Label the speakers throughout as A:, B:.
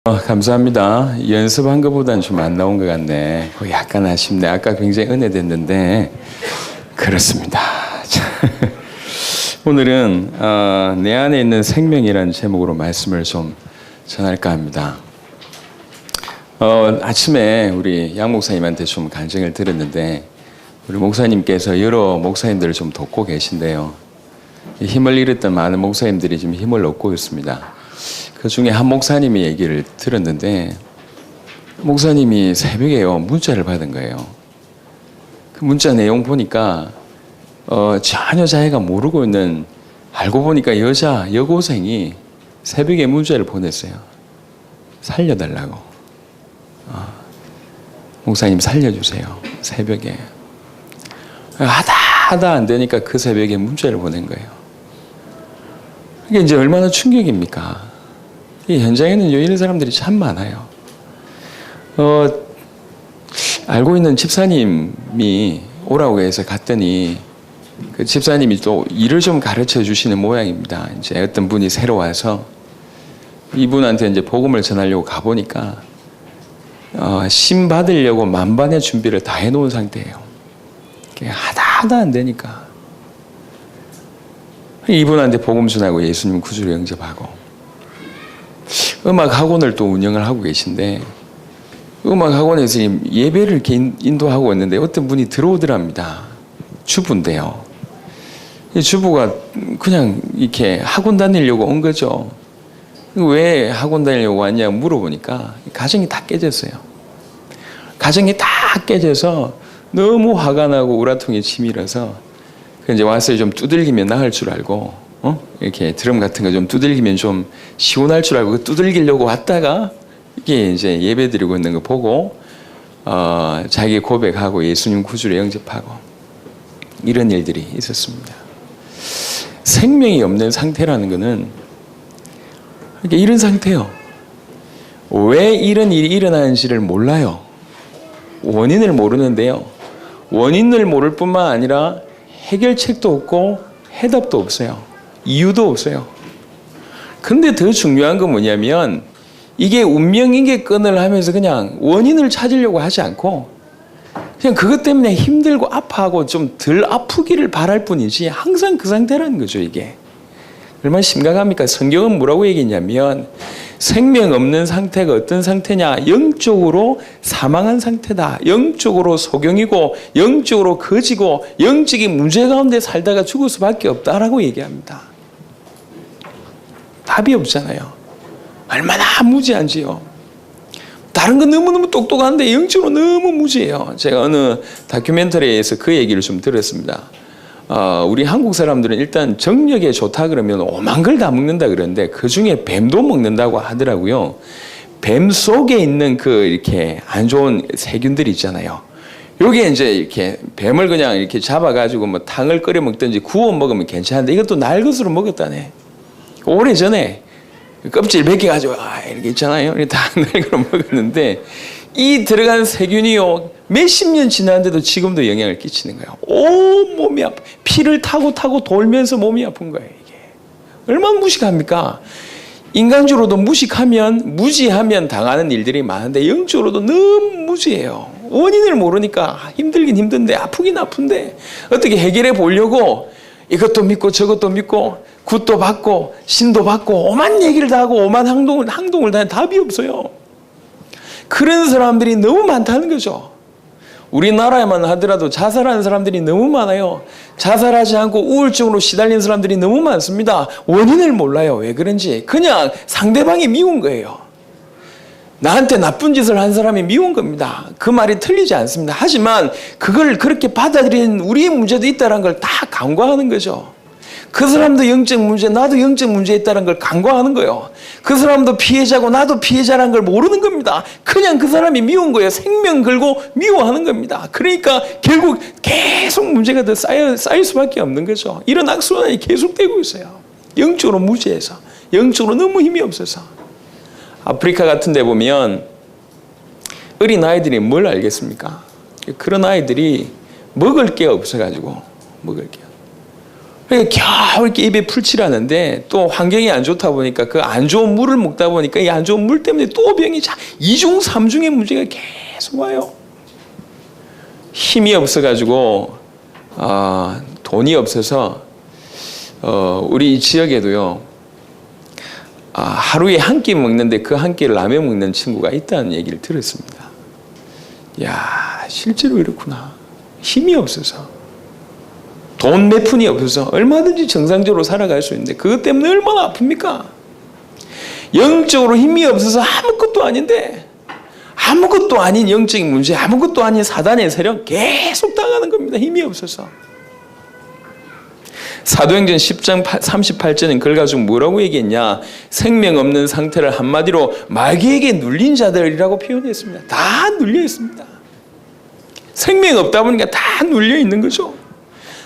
A: 감사합니다. 연습한 것보다는 좀 안 나온 것 같네. 약간 아쉽네. 아까 굉장히 은혜됐는데 그렇습니다. 오늘은 내 안에 있는 생명이라는 제목으로 말씀을 좀 전할까 합니다. 아침에 우리 양 목사님한테 좀 간증을 들었는데 우리 목사님께서 여러 목사님들을 좀 돕고 계신데요. 힘을 잃었던 많은 목사님들이 지금 힘을 얻고 있습니다. 그 중에 한 목사님이 얘기를 들었는데 목사님이 새벽에요 문자를 받은 거예요. 그 문자 내용 보니까 전혀 자기가 모르고 있는 알고 보니까 여고생이 새벽에 문자를 보냈어요. 살려달라고. 목사님 살려주세요. 새벽에. 하다 안 되니까 그 새벽에 문자를 보낸 거예요. 이게 이제 얼마나 충격입니까? 이 현장에는 이런 사람들이 참 많아요. 알고 있는 집사님이 오라고 해서 갔더니 그 집사님이 또 일을 좀 가르쳐 주시는 모양입니다. 이제 어떤 분이 새로 와서 이분한테 이제 복음을 전하려고 가보니까 신 받으려고 만반의 준비를 다 해놓은 상태예요. 하다 안 되니까 이분한테 복음 전하고 예수님 구주로 영접하고 음악 학원을 또 운영을 하고 계신데 음악 학원에서 예배를 이렇게 인도하고 있는데 어떤 분이 들어오더랍니다. 주부인데요. 이 주부가 그냥 이렇게 학원 다니려고 온 거죠. 왜 학원 다니려고 왔냐고 물어보니까 가정이 다 깨졌어요. 가정이 다 깨져서 너무 화가 나고 우라통에 치밀어서 이제 와서 좀 두들기면 나을 줄 알고 이렇게 드럼 같은 거 좀 두들기면 좀 시원할 줄 알고 두들기려고 왔다가 이게 이제 예배 드리고 있는 거 보고 자기 고백하고 예수님 구주로 영접하고 이런 일들이 있었습니다. 생명이 없는 상태라는 거는 이런 상태예요. 왜 이런 일이 일어나는지를 몰라요. 원인을 모르는데요. 원인을 모를 뿐만 아니라 해결책도 없고 해답도 없어요. 이유도 없어요. 근데 더 중요한 건 뭐냐면 이게 운명인계 끈을 하면서 그냥 원인을 찾으려고 하지 않고 그냥 그것 때문에 힘들고 아파하고 좀 덜 아프기를 바랄 뿐이지 항상 그 상태라는 거죠. 이게 얼마나 심각합니까? 성경은 뭐라고 얘기했냐면 생명 없는 상태가 어떤 상태냐? 영적으로 사망한 상태다. 영적으로 소경이고 영적으로 거지고 영적인 문제 가운데 살다가 죽을 수밖에 없다라고 얘기합니다. 답이 없잖아요. 얼마나 무지한지요. 다른 건 너무너무 똑똑한데 영적으로 너무 무지해요. 제가 어느 다큐멘터리에서 그 얘기를 좀 들었습니다. 우리 한국 사람들은 일단 정력에 좋다 그러면 오만 걸 다 먹는다 그러는데 그 중에 뱀도 먹는다고 하더라고요. 뱀 속에 있는 그 이렇게 안 좋은 세균들이 있잖아요. 요게 이제 이렇게 뱀을 그냥 이렇게 잡아가지고 뭐 탕을 끓여 먹든지 구워 먹으면 괜찮은데 이것도 날것으로 먹었다네. 오래전에 껍질 벗겨가지고 이렇게 있잖아요. 이렇게 다 날것으로 먹었는데 이 들어간 세균이요 몇십 년 지났는데도 지금도 영향을 끼치는 거예요. 온 몸이 아파. 피를 타고 돌면서 몸이 아픈 거예요. 이게 얼마나 무식합니까? 인간적으로도 무지하면 당하는 일들이 많은데 영적으로도 너무 무지해요. 원인을 모르니까 힘들긴 힘든데 아프긴 아픈데 어떻게 해결해 보려고 이것도 믿고 저것도 믿고 굿도 받고 신도 받고 오만 얘기를 다 하고 오만 항동을 다 하는 답이 없어요. 그런 사람들이 너무 많다는 거죠. 우리나라에만 하더라도 자살하는 사람들이 너무 많아요. 자살하지 않고 우울증으로 시달리는 사람들이 너무 많습니다. 원인을 몰라요. 왜 그런지. 그냥 상대방이 미운 거예요. 나한테 나쁜 짓을 한 사람이 미운 겁니다. 그 말이 틀리지 않습니다. 하지만 그걸 그렇게 받아들인 우리의 문제도 있다는 걸 다 간과하는 거죠. 그 사람도 영적 문제, 나도 영적 문제 있다는 걸 간과하는 거예요. 그 사람도 피해자고 나도 피해자라는 걸 모르는 겁니다. 그냥 그 사람이 미운 거예요. 생명 걸고 미워하는 겁니다. 그러니까 결국 계속 문제가 더 쌓일 수밖에 없는 거죠. 이런 악순환이 계속되고 있어요. 영적으로 무지해서, 영적으로 너무 힘이 없어서. 아프리카 같은 데 보면 어린 아이들이 뭘 알겠습니까? 그런 아이들이 먹을 게 없어가지고 먹을 게 그러니까 겨우 이렇게 입에 풀칠하는데 또 환경이 안 좋다 보니까 그 안 좋은 물을 먹다 보니까 이 안 좋은 물 때문에 또 병이 2중 3중의 문제가 계속 와요. 힘이 없어가지고 돈이 없어서 우리 지역에도요 하루에 한 끼 먹는데 그 한 끼를 라면 먹는 친구가 있다는 얘기를 들었습니다. 야, 실제로 이렇구나. 힘이 없어서 돈 몇 푼이 없어서 얼마든지 정상적으로 살아갈 수 있는데 그것 때문에 얼마나 아픕니까? 영적으로 힘이 없어서 아무것도 아닌데 아무것도 아닌 영적인 문제, 아무것도 아닌 사단의 세력 계속 당하는 겁니다. 힘이 없어서. 사도행전 10장 38절은 그걸 가지고 뭐라고 얘기했냐? 생명 없는 상태를 한마디로 마귀에게 눌린 자들이라고 표현했습니다. 다 눌려 있습니다. 생명 없다 보니까 다 눌려 있는 거죠.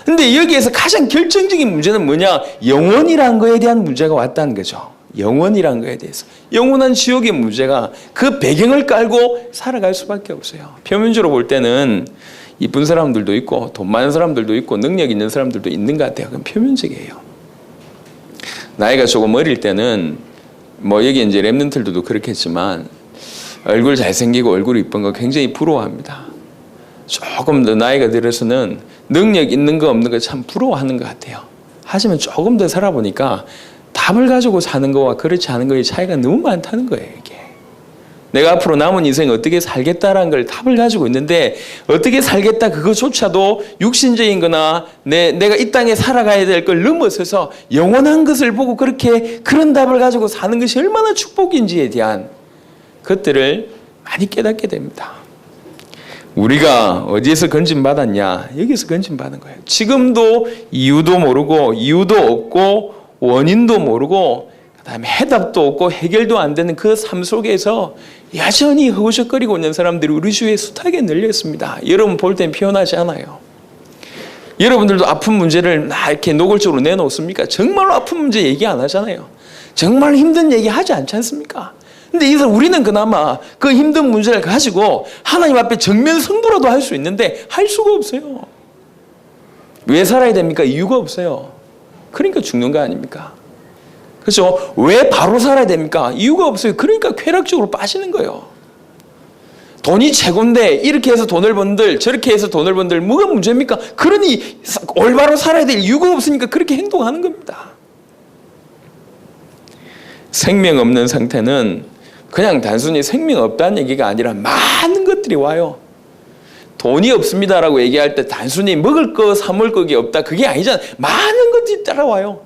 A: 근데 여기에서 가장 결정적인 문제는 뭐냐? 영원이라는 거에 대한 문제가 왔다는 거죠. 영원이라는 거에 대해서. 영원한 지옥의 문제가 그 배경을 깔고 살아갈 수밖에 없어요. 표면적으로 볼 때는 이쁜 사람들도 있고 돈 많은 사람들도 있고 능력 있는 사람들도 있는 것 같아요. 그건 표면적이에요. 나이가 조금 어릴 때는 여기 이제 랩런트들도 그렇겠지만 얼굴 잘생기고 얼굴 이쁜 거 굉장히 부러워합니다. 조금 더 나이가 들어서는 능력 있는 거 없는 거 참 부러워하는 것 같아요. 하지만 조금 더 살아보니까 답을 가지고 사는 거와 그렇지 않은 거의 차이가 너무 많다는 거예요. 이게 내가 앞으로 남은 인생 어떻게 살겠다라는 걸 답을 가지고 있는데 어떻게 살겠다 그것조차도 육신적인 거나 내가 이 땅에 살아가야 될 걸 넘어서서 영원한 것을 보고 그런 답을 가지고 사는 것이 얼마나 축복인지에 대한 것들을 많이 깨닫게 됩니다. 우리가 어디에서 건진받았냐? 여기서 건진받은 거예요. 지금도 이유도 모르고 이유도 없고 원인도 모르고 그다음에 해답도 없고 해결도 안 되는 그 삶 속에서 여전히 허우적거리고 있는 사람들이 우리 주위에 숱하게 늘렸습니다. 여러분 볼 땐 표현하지 않아요. 여러분들도 아픈 문제를 이렇게 노골적으로 내놓습니까? 정말로 아픈 문제 얘기 안 하잖아요. 정말 힘든 얘기 하지 않지 않습니까? 근데 이래서 우리는 그나마 그 힘든 문제를 가지고 하나님 앞에 정면 승부라도 할 수 있는데 할 수가 없어요. 왜 살아야 됩니까? 이유가 없어요. 그러니까 죽는 거 아닙니까? 그렇죠? 왜 바로 살아야 됩니까? 이유가 없어요. 그러니까 쾌락적으로 빠지는 거예요. 돈이 최고인데 이렇게 해서 돈을 번들 저렇게 해서 돈을 번들 뭐가 문제입니까? 그러니 올바로 살아야 될 이유가 없으니까 그렇게 행동하는 겁니다. 생명 없는 상태는 그냥 단순히 생명 없다는 얘기가 아니라 많은 것들이 와요. 돈이 없습니다라고 얘기할 때 단순히 먹을 거, 사 먹을 것이 없다 그게 아니잖아요. 많은 것들이 따라와요.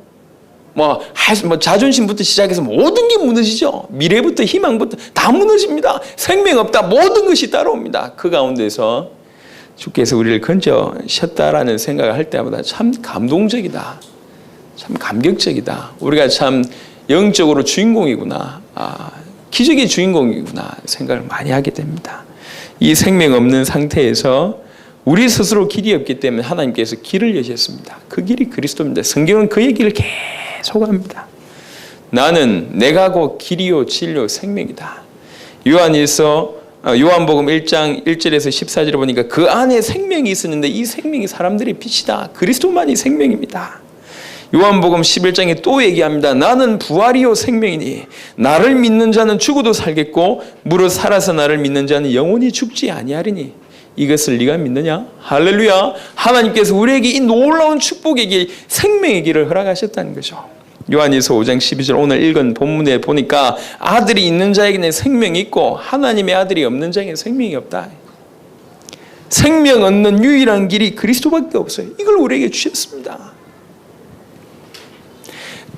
A: 자존심부터 시작해서 모든 게 무너지죠. 미래부터 희망부터 다 무너집니다. 생명 없다 모든 것이 따라옵니다. 그 가운데서 주께서 우리를 건져셨다라는 생각을 할 때마다 참 감동적이다. 참 감격적이다. 우리가 참 영적으로 주인공이구나. 기적의 주인공이구나 생각을 많이 하게 됩니다. 이 생명 없는 상태에서 우리 스스로 길이 없기 때문에 하나님께서 길을 여셨습니다. 그 길이 그리스도입니다. 성경은 그 얘기를 계속 합니다. 나는 내가 곧 길이요 진리요 생명이다. 요한복음 1장 1절에서 14절에 보니까 그 안에 생명이 있었는데 이 생명이 사람들의 빛이다. 그리스도만이 생명입니다. 요한복음 11장에 또 얘기합니다. 나는 부활이요 생명이니 나를 믿는 자는 죽어도 살겠고 무릇 살아서 나를 믿는 자는 영원히 죽지 아니하리니 이것을 네가 믿느냐? 할렐루야. 하나님께서 우리에게 이 놀라운 축복의 길, 생명의 길을 허락하셨다는 거죠. 요한일서 5장 12절 오늘 읽은 본문에 보니까 아들이 있는 자에게는 생명이 있고 하나님의 아들이 없는 자에게는 생명이 없다. 생명 얻는 유일한 길이 그리스도밖에 없어요. 이걸 우리에게 주셨습니다.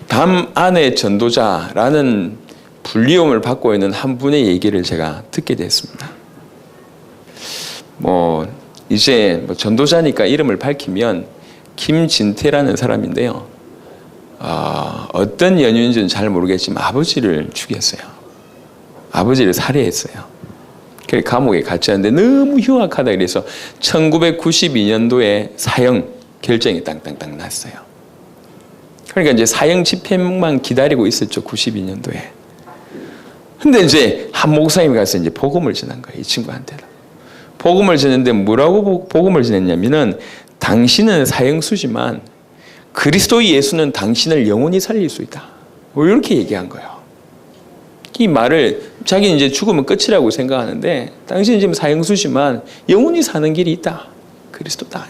A: 담 안의 전도자라는 불리움을 받고 있는 한 분의 얘기를 제가 듣게 됐습니다. 이제 전도자니까 이름을 밝히면 김진태라는 사람인데요. 어떤 연유인지는 잘 모르겠지만 아버지를 죽였어요. 아버지를 살해했어요. 그래서 감옥에 갇혔는데 너무 흉악하다 그래서 1992년도에 사형 결정이 땅땅땅 났어요. 그러니까 이제 사형 집행만 기다리고 있었죠. 92년도에. 근데 이제 한 목사님이 가서 이제 복음을 전한 거예요. 이 친구한테는. 복음을 전했는데 뭐라고 복음을 전했냐면은 당신은 사형수지만 그리스도 예수는 당신을 영원히 살릴 수 있다. 이렇게 얘기한 거예요. 이 말을 자기는 이제 죽으면 끝이라고 생각하는데 당신은 지금 사형수지만 영원히 사는 길이 있다. 그리스도다.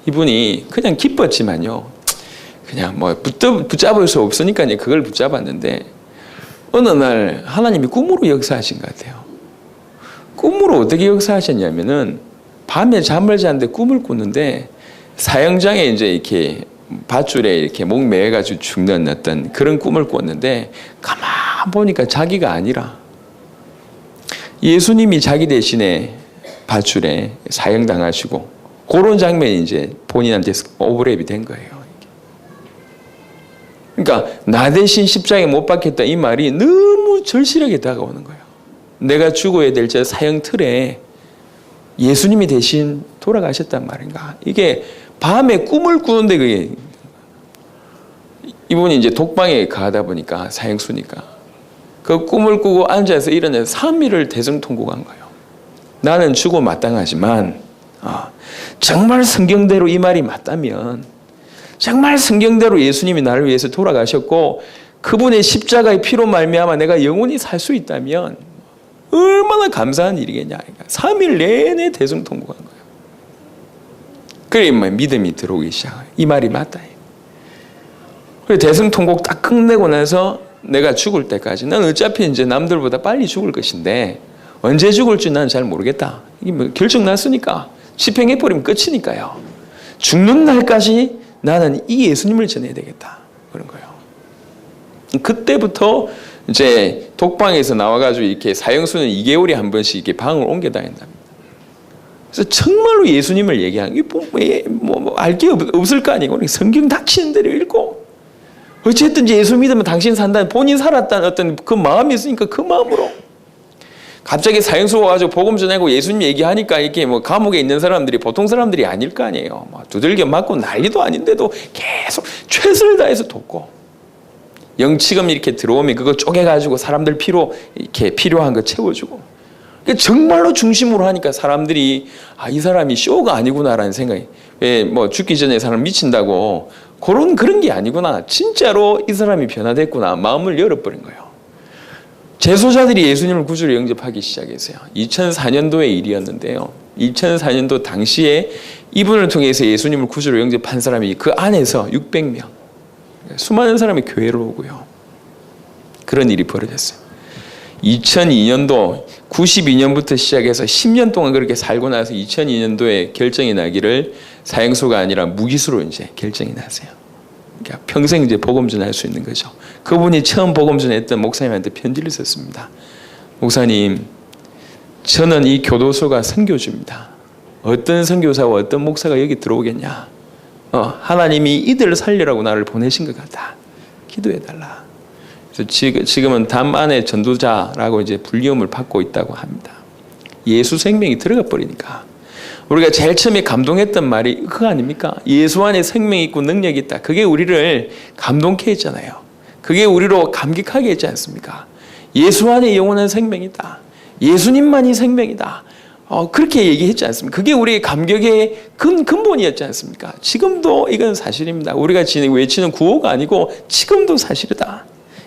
A: 이분이 그냥 기뻤지만요. 그냥 뭐 붙잡을 수 없으니까 그걸 붙잡았는데 어느 날 하나님이 꿈으로 역사하신 것 같아요. 꿈으로 어떻게 역사하셨냐면은 밤에 잠을 자는데 꿈을 꿨는데 사형장에 이제 이렇게 밧줄에 이렇게 목 매가지고 죽는 어떤 그런 꿈을 꿨는데 가만 보니까 자기가 아니라 예수님이 자기 대신에 밧줄에 사형당하시고 그런 장면이 이제 본인한테 오버랩이 된 거예요. 그러니까 나 대신 십자가에 못 박혔다 이 말이 너무 절실하게 다가오는 거예요. 내가 죽어야 될 저 사형 틀에 예수님이 대신 돌아가셨단 말인가. 이게 밤에 꿈을 꾸는데 그게 이분이 이제 독방에 가다 보니까 사형수니까 그 꿈을 꾸고 앉아서 일어나서 3일을 대성통곡한 거예요. 나는 죽어 마땅하지만 정말 성경대로 이 말이 맞다면 정말 성경대로 예수님이 나를 위해서 돌아가셨고 그분의 십자가의 피로 말미암아 내가 영원히 살 수 있다면 얼마나 감사한 일이겠냐. 3일 내내 대성통곡한 거예요. 그래 믿음이 들어오기 시작해요. 이 말이 맞다. 그래 대성통곡 딱 끝내고 나서 내가 죽을 때까지 난 어차피 이제 남들보다 빨리 죽을 것인데 언제 죽을지 난 잘 모르겠다. 이게 뭐 결정 났으니까 집행해버리면 끝이니까요. 죽는 날까지 나는 이 예수님을 전해야 되겠다. 그런 거예요. 그때부터 이제 독방에서 나와가지고 이렇게 사형수는 2개월에 한 번씩 이렇게 방을 옮겨 다닌답니다. 그래서 정말로 예수님을 얘기하는 게 알 게 없을 거 아니고 성경 닥치는 대로 읽고 어쨌든 예수 믿으면 당신 산다는 본인 살았다는 어떤 그 마음이 있으니까 그 마음으로 갑자기 사형수가 와가지고 복음 전하고 예수님 얘기하니까 이렇게 뭐 감옥에 있는 사람들이 보통 사람들이 아닐 거 아니에요. 두들겨 맞고 난리도 아닌데도 계속 최선을 다해서 돕고 영치금 이렇게 들어오면 그거 쪼개가지고 사람들 이렇게 필요한 거 채워주고 그러니까 정말로 중심으로 하니까 사람들이 이 사람이 쇼가 아니구나라는 생각이 뭐 죽기 전에 사람 미친다고 그런 게 아니구나. 진짜로 이 사람이 변화됐구나. 마음을 열어버린 거예요. 재소자들이 예수님을 구주로 영접하기 시작했어요. 2004년도의 일이었는데요. 2004년도 당시에 이분을 통해서 예수님을 구주로 영접한 사람이 그 안에서 600명. 수많은 사람이 교회로 오고요. 그런 일이 벌어졌어요. 2002년도 92년부터 시작해서 10년 동안 그렇게 살고 나서 2002년도에 결정이 나기를 사형수가 아니라 무기수로 이제 결정이 나세요. 그러니까 평생 이제 복음 전할 수 있는 거죠. 그분이 처음 복음 전했던 목사님한테 편지를 썼습니다. 목사님, 저는 이 교도소가 선교주입니다. 어떤 선교사와 어떤 목사가 여기 들어오겠냐? 하나님이 이들을 살리라고 나를 보내신 것 같다. 기도해달라. 그래서 지금은 담 안에 전도자라고 이제 불리움을 받고 있다고 합니다. 예수 생명이 들어가 버리니까. 우리가 제일 처음에 감동했던 말이 그거 아닙니까? 예수 안에 생명이 있고 능력이 있다. 그게 우리를 감동케 했잖아요. 그게 우리로 감격하게 했지 않습니까? 예수 안에 영원한 생명이 있다. 예수님만이 생명이다. 그렇게 얘기했지 않습니까? 그게 우리의 감격의 근본이었지 않습니까? 지금도 이건 사실입니다. 우리가 외치는 구호가 아니고 지금도 사실이다.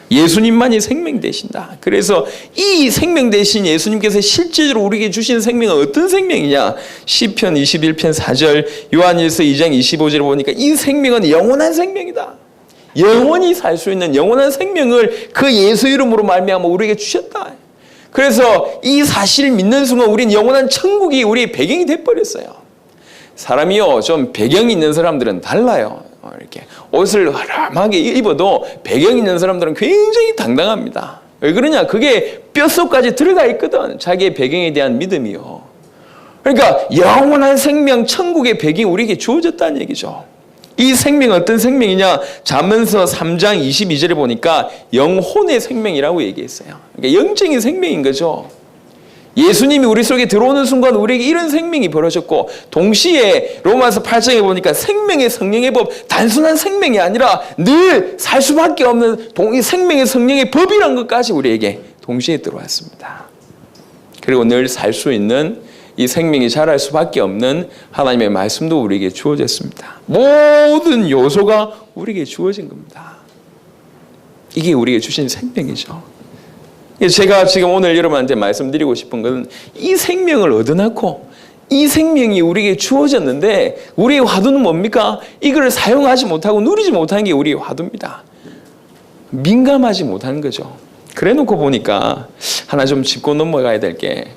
A: 예수님만이 생명 되신다. 그래서 이 생명 되신 예수님께서 실제로 우리에게 주신 생명은 어떤 생명이냐? 시편 21편 4절, 요한일서 2장 25절을 보니까 이 생명은 영원한 생명이다. 영원히 살 수 있는 영원한 생명을 그 예수 이름으로 말미암아 우리에게 주셨다. 그래서 이 사실을 믿는 순간 우리는 영원한 천국이 우리의 배경이 돼버렸어요. 사람이요, 좀 배경이 있는 사람들은 달라요. 이렇게 옷을 화려하게 입어도 배경 있는 사람들은 굉장히 당당합니다. 왜 그러냐? 그게 뼛속까지 들어가 있거든. 자기의 배경에 대한 믿음이요. 그러니까 영원한 생명, 천국의 배경이 우리에게 주어졌다는 얘기죠. 이 생명은 어떤 생명이냐? 잠언서 3장 22절에 보니까 영혼의 생명이라고 얘기했어요. 그러니까 영적인 생명인 거죠. 예수님이 우리 속에 들어오는 순간 우리에게 이런 생명이 벌어졌고, 동시에 로마서 8장에 보니까 생명의 성령의 법, 단순한 생명이 아니라 늘 살 수밖에 없는 생명의 성령의 법이란 것까지 우리에게 동시에 들어왔습니다. 그리고 늘 살 수 있는 이 생명이 자랄 수밖에 없는 하나님의 말씀도 우리에게 주어졌습니다. 모든 요소가 우리에게 주어진 겁니다. 이게 우리에게 주신 생명이죠. 제가 지금 오늘 여러분한테 말씀드리고 싶은 것은 이 생명을 얻어놓고 이 생명이 우리에게 주어졌는데 우리의 화두는 뭡니까? 이걸 사용하지 못하고 누리지 못하는 게 우리의 화두입니다. 민감하지 못하는 거죠. 그래 놓고 보니까 하나 좀 짚고 넘어가야 될 게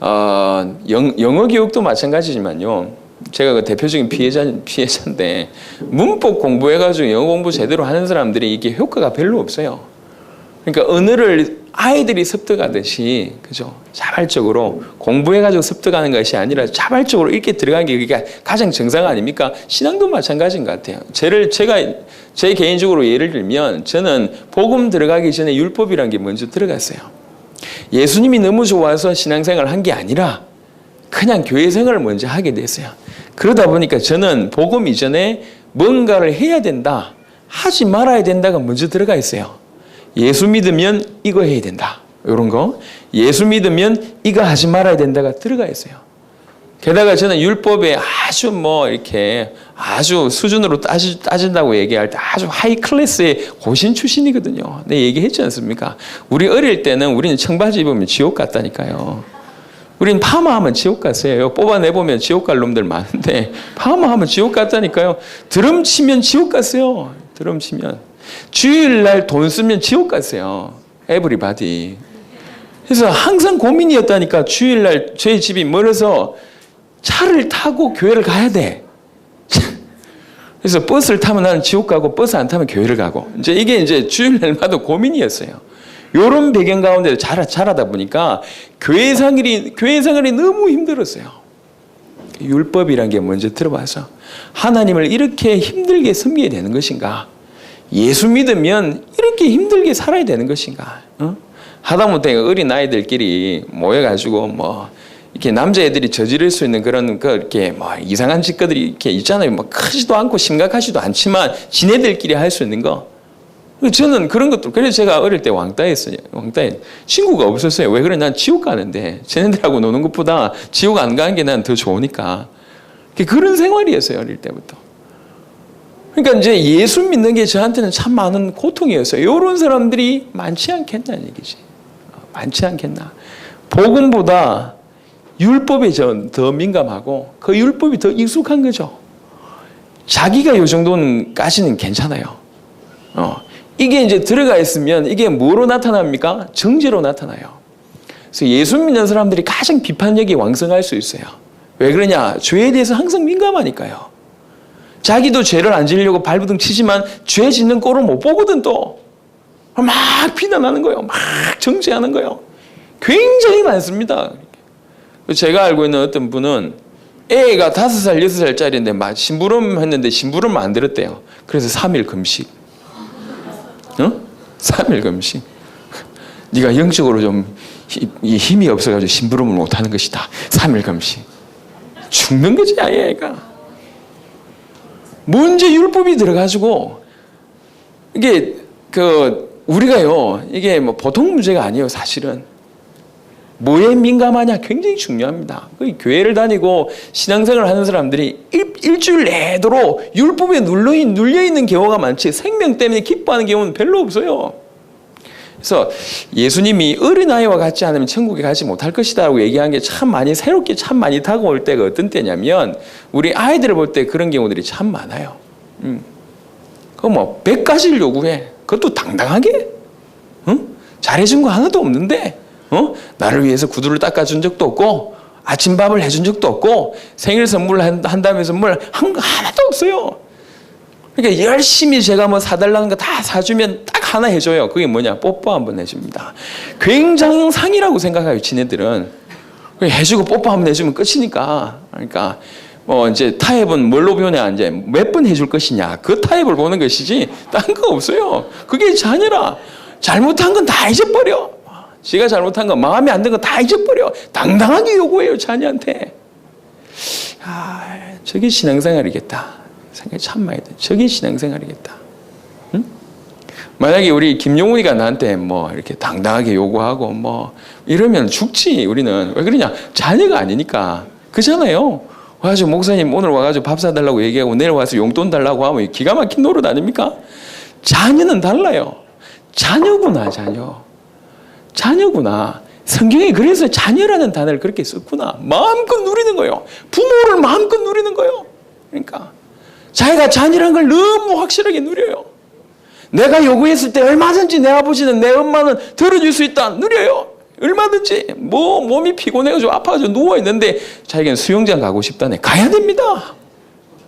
A: 영어 교육도 마찬가지지만요. 제가 그 대표적인 피해자인데 문법 공부해가지고 영어 공부 제대로 하는 사람들이 이게 효과가 별로 없어요. 그러니까 언어를 아이들이 습득하듯이 그죠? 자발적으로 공부해가지고 습득하는 것이 아니라 자발적으로 읽게 들어가는 게 그게 가장 정상 아닙니까? 신앙도 마찬가지인 것 같아요. 제가 제 개인적으로 예를 들면 저는 복음 들어가기 전에 율법이라는 게 먼저 들어갔어요. 예수님이 너무 좋아서 신앙생활을 한 게 아니라 그냥 교회 생활을 먼저 하게 됐어요. 그러다 보니까 저는 복음 이전에 뭔가를 해야 된다, 하지 말아야 된다가 먼저 들어가 있어요. 예수 믿으면 이거 해야 된다. 이런 거. 예수 믿으면 이거 하지 말아야 된다가 들어가 있어요. 게다가 저는 율법에 아주 이렇게 아주 수준으로 따진다고 얘기할 때 아주 하이 클래스의 고신 출신이거든요. 내 얘기했지 않습니까? 우리 어릴 때는 우리는 청바지 입으면 지옥 갔다니까요. 우린 파마하면 지옥 갔어요. 뽑아내보면 지옥 갈 놈들 많은데 파마하면 지옥 갔다니까요. 드럼 치면 지옥 갔어요. 드럼 치면. 주일날 돈 쓰면 지옥 갔어요. 에브리바디. 그래서 항상 고민이었다니까. 주일날 저희 집이 멀어서 차를 타고 교회를 가야 돼. 그래서 버스를 타면 나는 지옥 가고 버스 안 타면 교회를 가고. 이게 주일날마다 고민이었어요. 이런 배경 가운데 자라다 보니까 교회 생활이 너무 힘들었어요. 율법이란 게 먼저 들어와서 하나님을 이렇게 힘들게 섬기게 되는 것인가? 예수 믿으면 이렇게 힘들게 살아야 되는 것인가? 하다못해 어린 아이들끼리 모여가지고 이렇게 남자애들이 저지를 수 있는 그런 이렇게 이상한 짓거들이 이렇게 있잖아요. 크지도 않고 심각하지도 않지만 지네들끼리 할 수 있는 거. 저는 그런 것도 그래서 제가 어릴 때 왕따했어요. 왕따에 친구가 없었어요. 왜 그래? 난 지옥 가는데 쟤네들하고 노는 것보다 지옥 안 가는 게 난 더 좋으니까. 그런 생활이었어요. 어릴 때부터. 그러니까 예수 믿는 게 저한테는 참 많은 고통이었어요. 이런 사람들이 많지 않겠다는 얘기지. 많지 않겠나. 복음보다 율법에 더 민감하고 그 율법이 더 익숙한 거죠. 자기가 요 정도는까지는 괜찮아요. 이게 들어가 있으면 이게 뭐로 나타납니까? 정죄로 나타나요. 그래서 예수 믿는 사람들이 가장 비판력이 왕성할 수 있어요. 왜 그러냐? 죄에 대해서 항상 민감하니까요. 자기도 죄를 안 지으려고 발부둥 치지만 죄 짓는 꼴을 못 보거든 또. 막 비난하는 거예요. 막 정죄하는 거예요. 굉장히 많습니다. 제가 알고 있는 어떤 분은 애가 5살, 6살짜리인데 막 심부름 했는데 심부름을 안 들었대요. 그래서 3일 금식. 3일 금식. 네가 영적으로 좀 힘이 없어가지고 심부름을 못하는 것이다. 3일 금식. 죽는 거지 아예 애가. 먼저 율법이 들어가지고 이게 우리가요 이게 보통 문제가 아니에요. 사실은 뭐에 민감하냐 굉장히 중요합니다. 교회를 다니고 신앙생활을 하는 사람들이 일주일 내도록 율법에 눌려있는 경우가 많지 생명 때문에 기뻐하는 경우는 별로 없어요. 그래서 예수님이 어린아이와 같지 않으면 천국에 가지 못할 것이다라고 얘기한 게 참 많이 새롭게 참 많이 다가올 때가 어떤 때냐면 우리 아이들을 볼 때 그런 경우들이 참 많아요. 그거 100가지를 요구해. 그것도 당당하게? 잘해준 거 하나도 없는데 나를 위해서 구두를 닦아준 적도 없고 아침밥을 해준 적도 없고 생일 선물 한다면서 뭘 한 거 하나도 없어요. 그러니까 열심히 제가 사달라는 거 다 사주면 딱 하나 해줘요. 그게 뭐냐? 뽀뽀 한번 해줍니다. 굉장상이라고 생각해요. 지네들은. 해주고 뽀뽀 한번 해주면 끝이니까. 그러니까 타협은 뭘로 보냐? 몇 번 해줄 것이냐? 그 타협을 보는 것이지 딴 거 없어요. 그게 자녀라. 잘못한 건 다 잊어버려. 지가 잘못한 거 마음에 안 드는 거 다 잊어버려. 당당하게 요구해요. 자녀한테. 저게 신앙생활이겠다. 생각이 참 많이 돼. 저게 신앙생활이겠다. 응? 만약에 우리 김용훈이가 나한테 뭐 이렇게 당당하게 요구하고 뭐 이러면 죽지. 우리는 왜 그러냐? 자녀가 아니니까. 그잖아요. 와가지고 목사님 오늘 와가지고 밥 사달라고 얘기하고 내일 와서 용돈 달라고 하면 기가 막힌 노릇 아닙니까? 자녀는 달라요. 자녀구나, 자녀. 자녀구나. 성경이 그래서 자녀라는 단어를 그렇게 썼구나. 마음껏 누리는 거예요. 부모를 마음껏 누리는 거예요. 그러니까 자기가 자녀라는 걸 너무 확실하게 누려요. 내가 요구했을 때 얼마든지 내 아버지는 내 엄마는 들어줄 수 있다. 누려요. 얼마든지. 뭐 몸이 피곤해가지고 아파가지고 누워있는데 자기는 수영장 가고 싶다네. 가야 됩니다.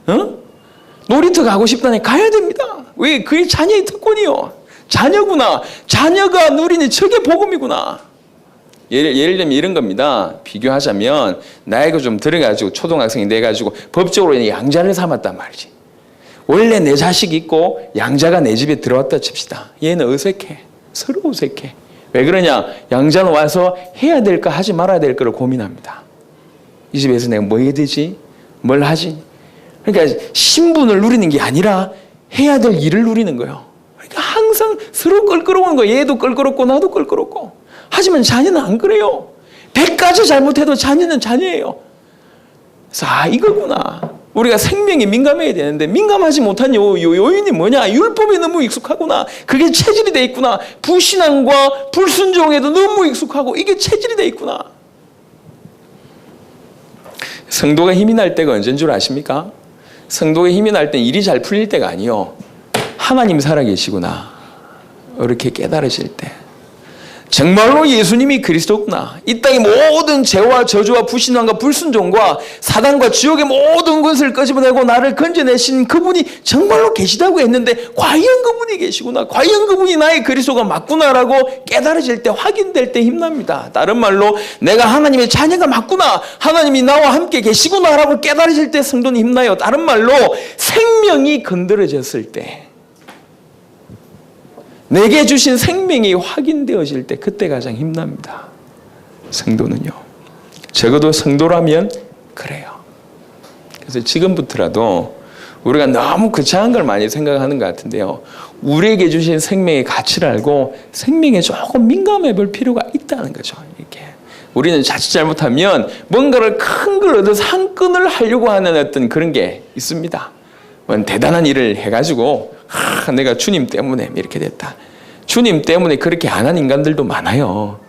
A: 어? 놀이터 가고 싶다네. 가야 됩니다. 왜? 그게 자녀의 특권이요. 자녀구나. 자녀가 누리는 저게 복음이구나. 예를 들면 이런 겁니다. 비교하자면 나이가 좀 들어가지고 초등학생이 돼가지고 법적으로 양자를 삼았단 말이지. 원래 내 자식이 있고 양자가 내 집에 들어왔다 칩시다. 얘는 어색해. 서로 어색해. 왜 그러냐? 양자는 와서 해야 될까 하지 말아야 될 거를 고민합니다. 이 집에서 내가 뭐 해야 되지? 뭘 하지? 그러니까 신분을 누리는 게 아니라 해야 될 일을 누리는 거예요. 그러니까 항상 서로 껄끄러운 거예요. 얘도 껄끄럽고 나도 껄끄럽고. 하지만 자녀는 안 그래요. 100가지 잘못해도 자녀는 자녀예요. 그래서 이거구나. 우리가 생명에 민감해야 되는데 민감하지 못한 요인이 뭐냐? 율법에 너무 익숙하구나. 그게 체질이 돼 있구나. 불신앙과 불순종에도 너무 익숙하고 이게 체질이 돼 있구나. 성도가 힘이 날 때가 언제인 줄 아십니까? 성도가 힘이 날 때 일이 잘 풀릴 때가 아니요. 하나님 살아계시구나. 이렇게 깨달으실 때. 정말로 예수님이 그리스도구나. 이 땅의 모든 죄와 저주와 불신앙과 불순종과 사단과 지옥의 모든 것을 끄집어내고 나를 건져내신 그분이 정말로 계시다고 했는데 과연 그분이 계시구나. 과연 그분이 나의 그리스도가 맞구나라고 깨달아질 때 확인될 때 힘납니다. 다른 말로 내가 하나님의 자녀가 맞구나. 하나님이 나와 함께 계시구나라고 깨달아질 때 성도는 힘나요. 다른 말로 생명이 건드려졌을 때 내게 주신 생명이 확인되어질 때 그때 가장 힘납니다. 성도는요. 적어도 성도라면 그래요. 그래서 지금부터라도 우리가 너무 거창한 걸 많이 생각하는 것 같은데요. 우리에게 주신 생명의 가치를 알고 생명에 조금 민감해 볼 필요가 있다는 거죠. 이렇게. 우리는 자칫 잘못하면 뭔가를 큰 걸 얻어서 한 건을 하려고 하는 어떤 그런 게 있습니다. 대단한 일을 해가지고 내가 주님 때문에 이렇게 됐다. 주님 때문에 그렇게 안 한 인간들도 많아요.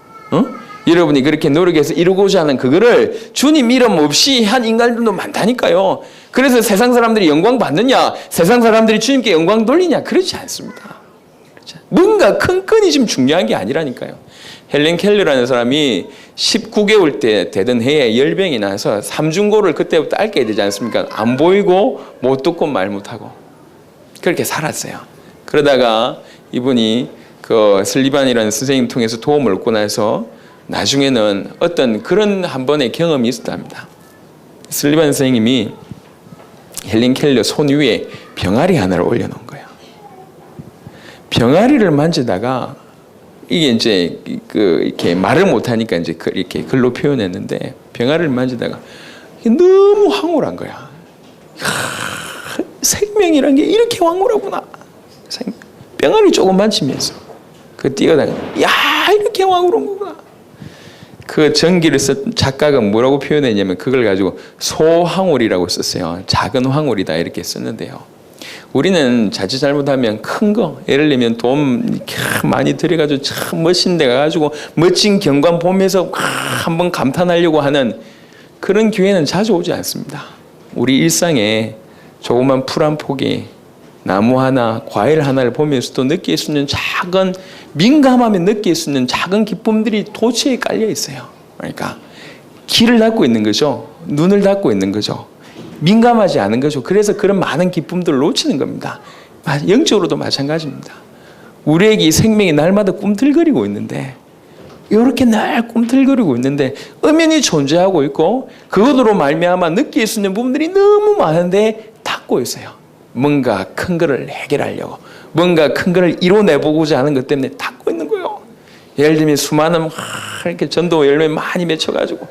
A: 여러분이 그렇게 노력해서 이루고자 하는 그거를 주님 이름 없이 한 인간들도 많다니까요. 그래서 세상 사람들이 영광 받느냐? 세상 사람들이 주님께 영광 돌리냐? 그렇지 않습니다. 뭔가 큰 건이 지금 중요한 게 아니라니까요. 헬렌 켈러라는 사람이 19개월 때 되던 해에 열병이 나서 삼중고를 그때부터 앓게 되지 않습니까? 안 보이고 못 듣고 말 못하고 그렇게 살았어요. 그러다가 이분이 그 슬리반이라는 선생님 통해서 도움을 얻고 나서 나중에는 어떤 그런 한 번의 경험이 있었답니다. 슬리반 선생님이 헬렌 켈러 손 위에 병아리 하나를 올려놓은 거예요. 병아리를 만지다가 이게 이제 이렇게 말을 못하니까 이제 이렇게 글로 표현했는데 병아리를 만지다가 너무 황홀한 거야. 생명이란 게 이렇게 황홀하구나. 병아리 조금 만지면서 그 뛰어다가 이렇게 황홀한 거구나. 그 전기를 쓴 작가가 뭐라고 표현했냐면 그걸 가지고 소황홀이라고 썼어요. 작은 황홀이다 이렇게 썼는데요. 우리는 자칫 잘못하면 큰 거, 예를 들면 돈 많이 들여가지고 참 멋진 데 가가지고 멋진 경관 보면서 한번 감탄하려고 하는 그런 기회는 자주 오지 않습니다. 우리 일상에 조그만 풀 한 포기, 나무 하나, 과일 하나를 보면서도 느낄 수 있는 작은, 민감하면 느낄 수 있는 작은 기쁨들이 도처에 깔려 있어요. 그러니까 귀를 닫고 있는 거죠. 눈을 닫고 있는 거죠. 민감하지 않은 거죠. 그래서 그런 많은 기쁨들을 놓치는 겁니다. 영적으로도 마찬가지입니다. 우리에게 이 생명이 날마다 꿈틀거리고 있는데 이렇게 날 꿈틀거리고 있는데 엄연히 존재하고 있고 그것으로 말미암아 느낄 수 있는 부분들이 너무 많은데 닫고 있어요. 뭔가 큰 거를 해결하려고 뭔가 큰 거를 이뤄내보고자 하는 것 때문에 닫고 있는 거예요. 예를 들면 수많은 이렇게 전도 열매 많이 맺혀가지고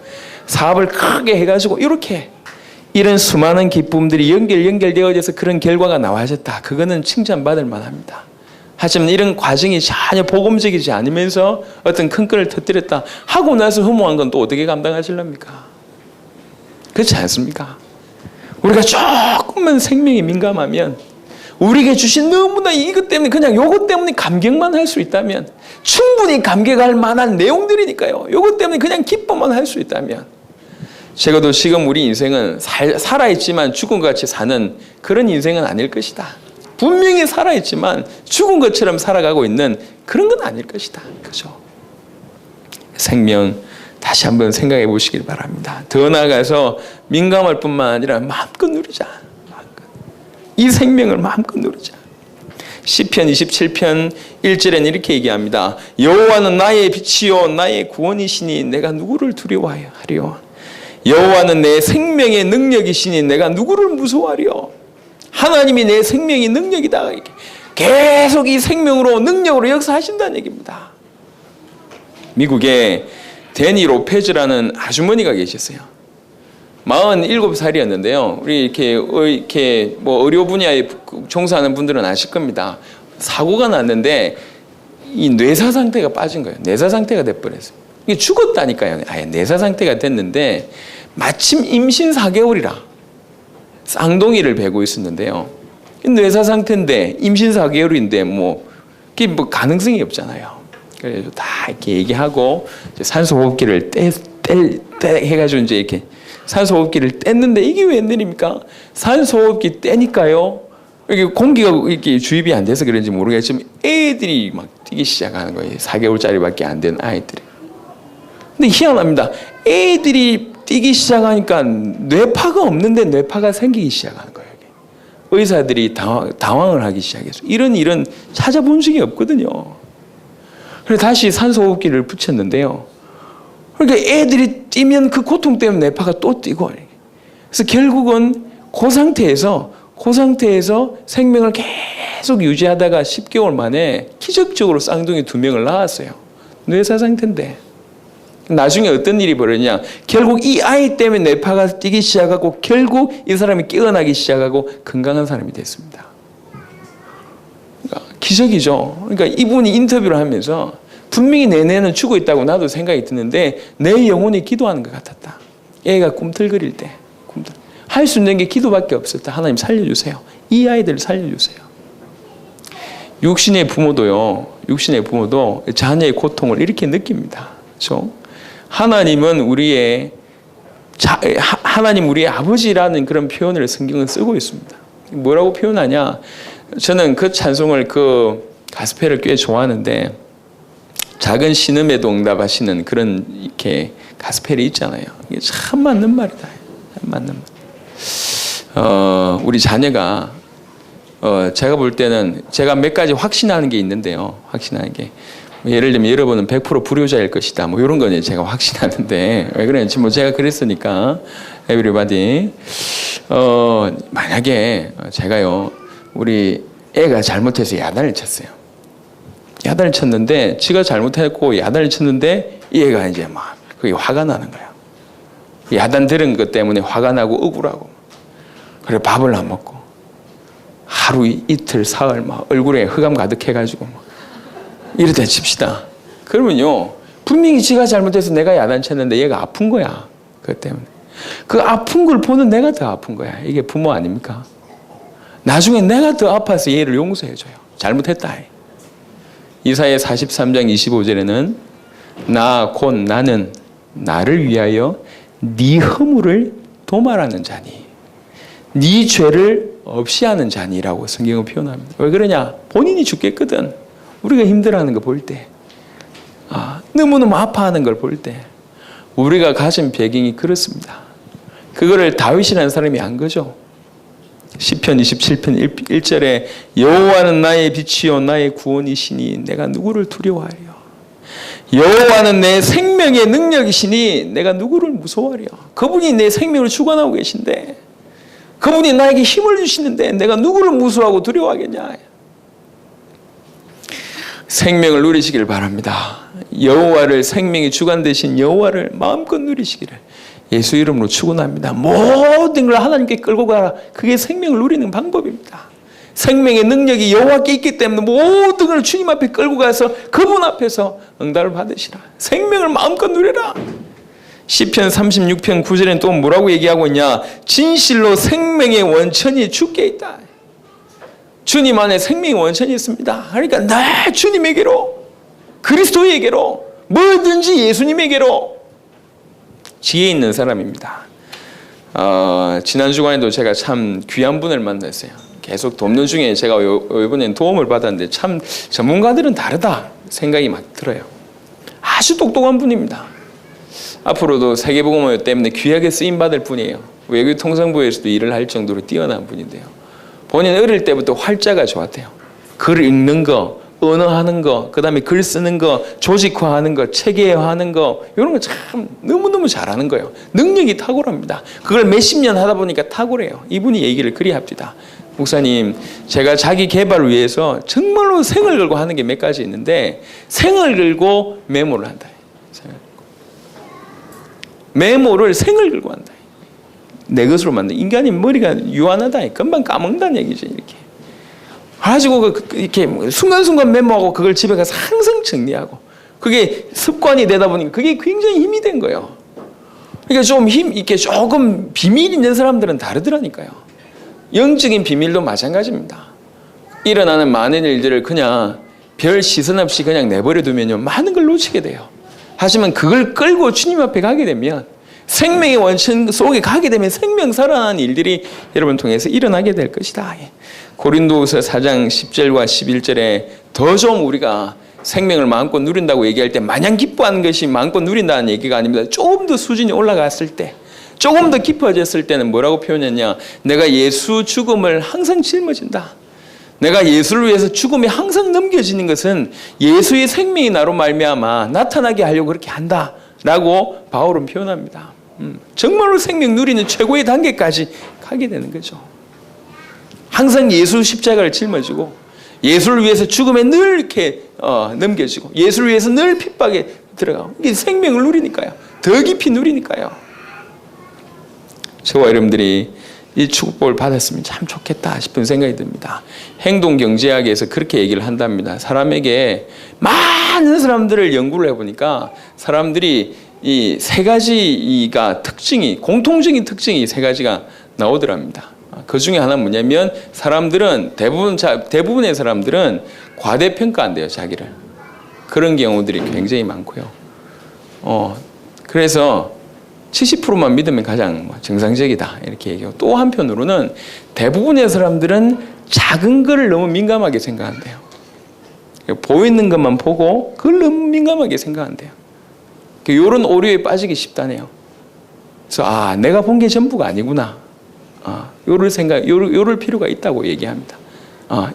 A: 사업을 크게 해가지고 이렇게 이런 수많은 기쁨들이 연결되어져서 그런 결과가 나와졌다. 그거는 칭찬받을 만합니다. 하지만 이런 과정이 전혀 복음적이지 않으면서 어떤 큰 끈을 터뜨렸다 하고 나서 허무한 건 또 어떻게 감당하실랍니까? 그렇지 않습니까? 우리가 조금만 생명에 민감하면, 우리에게 주신 너무나 이것 때문에 그냥 요것 때문에 감격만 할 수 있다면, 충분히 감격할 만한 내용들이니까요. 요것 때문에 그냥 기뻐만 할 수 있다면, 적어도 지금 우리 인생은 살아있지만 죽은 것 같이 사는 그런 인생은 아닐 것이다. 분명히 살아있지만 죽은 것처럼 살아가고 있는 그런 건 아닐 것이다. 그죠? 생명 다시 한번 생각해 보시길 바랍니다. 더 나아가서 민감할 뿐만 아니라 마음껏 누리자. 이 생명을 마음껏 누리자. 시편 27편 1절에는 이렇게 얘기합니다. 여호와는 나의 빛이요 나의 구원이시니 내가 누구를 두려워하리요. 여호와는 내 생명의 능력이시니 내가 누구를 무서워하리요. 하나님이 내 생명의 능력이다. 계속 이 생명으로 능력으로 역사하신다는 얘기입니다. 미국에 데니 로페즈라는 아주머니가 계셨어요. 47살이었는데요. 우리 이렇게 뭐 의료 분야에 종사하는 분들은 아실 겁니다. 사고가 났는데 이 뇌사 상태가 빠진 거예요. 뇌사 상태가 돼버렸어요. 이게 죽었다니까요. 아예 뇌사 상태가 됐는데 마침 임신 4개월이라 쌍둥이를 베고 있었는데요. 뇌사 상태인데 임신 4개월인데 그게 가능성이 없잖아요. 그래서 다 이렇게 얘기하고 산소 호흡기를 해가지고 이제 이렇게 산소 호흡기를 뗐는데 이게 웬일입니까? 산소 호흡기 떼니까요. 이게 공기가 이렇게 주입이 안 돼서 그런지 모르겠지만 애들이 막 뛰기 시작하는 거예요. 4개월짜리밖에 안 된 아이들이. 근데 희한합니다. 애들이 뛰기 시작하니까 뇌파가 없는데 뇌파가 생기기 시작하는 거예요. 의사들이 당황을 하기 시작했어요. 이런 일은 찾아본 적이 없거든요. 그래서 다시 산소호흡기를 붙였는데요. 그러니까 애들이 뛰면 그 고통 때문에 뇌파가 또 뛰고. 그래서 결국은 그 상태에서 생명을 계속 유지하다가 10개월 만에 기적적으로 쌍둥이 2명을 낳았어요. 뇌사 상태인데. 나중에 어떤 일이 벌어지냐. 결국 이 아이 때문에 뇌파가 뛰기 시작하고 결국 이 사람이 깨어나기 시작하고 건강한 사람이 됐습니다. 그러니까 기적이죠. 그러니까 이분이 인터뷰를 하면서 분명히 내 뇌는 죽어 있다고 나도 생각이 드는데 내 영혼이 기도하는 것 같았다. 애가 꿈틀거릴 때 할 수 있는 게 기도밖에 없었다. 하나님 살려주세요. 이 아이들을 살려주세요. 육신의 부모도 자녀의 고통을 이렇게 느낍니다. 그렇죠? 하나님 우리의 아버지라는 그런 표현을 성경은 쓰고 있습니다. 뭐라고 표현하냐? 저는 그 찬송을 가스펠을 꽤 좋아하는데 작은 신음에도 응답하시는 그런 이렇게 가스펠이 있잖아요. 이게 참 맞는 말이다. 참 맞는 말. 우리 자녀가 제가 볼 때는 제가 몇 가지 확신하는 게 있는데요. 확신하는 게. 예를 들면 여러분은 100% 불효자일 것이다. 이런 거는 제가 확신하는데 왜 그러냐면 제가 그랬으니까 everybody 만약에 제가요 우리 애가 잘못해서 야단을 쳤어요. 야단을 쳤는데 지가 잘못했고 야단을 쳤는데 이 애가 이제 막 그게 화가 나는 거야. 야단 들은 것 때문에 화가 나고 억울하고 그래 밥을 안 먹고 하루 이틀 사흘 막 얼굴에 흑암 가득해가지고 이러다 칩시다. 그러면요 분명히 지가 잘못해서 내가 야단쳤는데 얘가 아픈 거야. 그것 때문에 그 아픈 걸 보는 내가 더 아픈 거야. 이게 부모 아닙니까? 나중에 내가 더 아파서 얘를 용서해줘요. 잘못했다. 이사야 43장 25절에는 나는 나를 위하여 네 허물을 도말하는 자니 네 죄를 없이 하는 자니라고 성경은 표현합니다. 왜 그러냐? 본인이 죽겠거든. 우리가 힘들어하는 거 볼 때, 너무너무 아파하는 걸 볼 때, 우리가 가진 배경이 그렇습니다. 그거를 다윗이라는 사람이 안 거죠. 시편 27편 1절에 여호와는 나의 빛이요 나의 구원이시니 내가 누구를 두려워하리요. 여호와는 내 생명의 능력이시니 내가 누구를 무서워하리요. 그분이 내 생명을 주관하고 계신데, 그분이 나에게 힘을 주시는데 내가 누구를 무서워하고 두려워하겠냐. 생명을 누리시길 바랍니다. 여호와를, 생명의 주관 되신 여호와를 마음껏 누리시기를 예수 이름으로 축원합니다. 모든 걸 하나님께 끌고 가라. 그게 생명을 누리는 방법입니다. 생명의 능력이 여호와께 있기 때문에 모든 걸 주님 앞에 끌고 가서 그분 앞에서 응답을 받으시라. 생명을 마음껏 누려라. 시편 36편 9절에는 또 뭐라고 얘기하고 있냐? 진실로 생명의 원천이 주께 있다. 주님 안에 생명의 원천이 있습니다. 그러니까 나 주님에게로, 그리스도에게로, 뭐든지 예수님에게로 지혜 있는 사람입니다. 지난 주간에도 제가 참 귀한 분을 만났어요. 계속 돕는 중에 제가 이번엔 도움을 받았는데 참 전문가들은 다르다 생각이 막 들어요. 아주 똑똑한 분입니다. 앞으로도 세계복음화 때문에 귀하게 쓰임받을 분이에요. 외교통상부에서도 일을 할 정도로 뛰어난 분인데요. 본인 어릴 때부터 활자가 좋았대요. 글 읽는 거, 언어하는 거, 그 다음에 글 쓰는 거, 조직화하는 거, 체계화하는 거, 이런 거 참 너무너무 잘하는 거예요. 능력이 탁월합니다. 그걸 몇십 년 하다 보니까 탁월해요. 이분이 얘기를 그리 합니다. 목사님, 제가 자기 개발을 위해서 정말로 생을 걸고 하는 게 몇 가지 있는데, 생을 걸고 메모를 한다. 메모를 생을 걸고 한다. 내 것으로 만든. 인간이 머리가 유한하다. 금방 까먹는다는 얘기죠. 이렇게. 가지고 이렇게 순간순간 메모하고 그걸 집에 가서 항상 정리하고, 그게 습관이 되다 보니까 그게 굉장히 힘이 된 거예요. 그러니까 좀 이렇게 조금 비밀 있는 사람들은 다르더라니까요. 영적인 비밀도 마찬가지입니다. 일어나는 많은 일들을 그냥 별 시선 없이 그냥 내버려 두면요, 많은 걸 놓치게 돼요. 하지만 그걸 끌고 주님 앞에 가게 되면, 생명의 원천 속에 가게 되면 생명 살아나는 일들이 여러분 통해서 일어나게 될 것이다. 고린도후서 4장 10절과 11절에 더 좀 우리가 생명을 마음껏 누린다고 얘기할 때 마냥 기뻐하는 것이 마음껏 누린다는 얘기가 아닙니다. 조금 더 수준이 올라갔을 때, 조금 더 깊어졌을 때는 뭐라고 표현했냐? 내가 예수 죽음을 항상 짊어진다. 내가 예수를 위해서 죽음이 항상 넘겨지는 것은 예수의 생명이 나로 말미암아 나타나게 하려고 그렇게 한다라고 바울은 표현합니다. 정말로 생명 누리는 최고의 단계까지 가게 되는 거죠. 항상 예수 십자가를 짊어지고 예수를 위해서 죽음에 늘 이렇게 넘겨지고 예수를 위해서 늘 핍박에 들어가고, 이게 생명을 누리니까요. 더 깊이 누리니까요. 저와 여러분들이 이 축복을 받았으면 참 좋겠다 싶은 생각이 듭니다. 행동경제학에서 그렇게 얘기를 한답니다. 사람에게 많은 사람들을 연구를 해보니까 사람들이 이 세 가지가 공통적인 특징이 세 가지가 나오더랍니다. 그 중에 하나는 뭐냐면, 사람들은 대부분의 사람들은 과대평가한대요, 자기를. 그런 경우들이 굉장히 많고요. 그래서 70%만 믿으면 가장 정상적이다 이렇게 얘기하고, 또 한편으로는 대부분의 사람들은 작은 걸 너무 민감하게 생각한대요. 보이는 것만 보고 그걸 너무 민감하게 생각한대요. 이런 오류에 빠지기 쉽다네요. 그래서 내가 본 게 전부가 아니구나. 요럴 필요가 있다고 얘기합니다.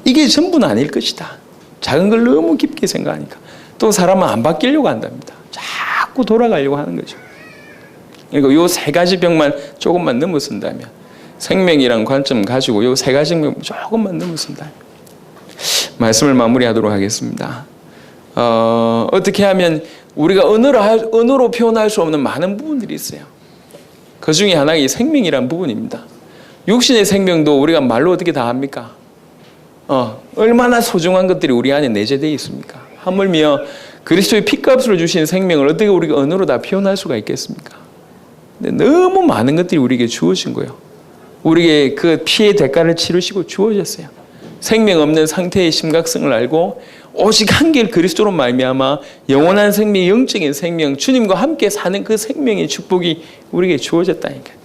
A: 이게 전부는 아닐 것이다. 작은 걸 너무 깊게 생각하니까. 또 사람은 안 바뀌려고 한답니다. 자꾸 돌아가려고 하는 거죠. 그러니까 요 세 가지 병만 조금만 넘어선다면, 생명이란 관점 가지고 요 세 가지 병 조금만 넘어선다면, 말씀을 마무리하도록 하겠습니다. 어떻게 하면 우리가 언어로 표현할 수 없는 많은 부분들이 있어요. 그 중에 하나가 이 생명이란 부분입니다. 육신의 생명도 우리가 말로 어떻게 다 합니까? 얼마나 소중한 것들이 우리 안에 내재되어 있습니까? 하물며 그리스도의 피값으로 주신 생명을 어떻게 우리가 언어로 다 표현할 수가 있겠습니까? 근데 너무 많은 것들이 우리에게 주어진 거예요. 우리에게 그 피의 대가를 치르시고 주어졌어요. 생명 없는 상태의 심각성을 알고 오직 한결 그리스도로 말미암아 영원한 생명, 영적인 생명, 주님과 함께 사는 그 생명의 축복이 우리에게 주어졌다니까요.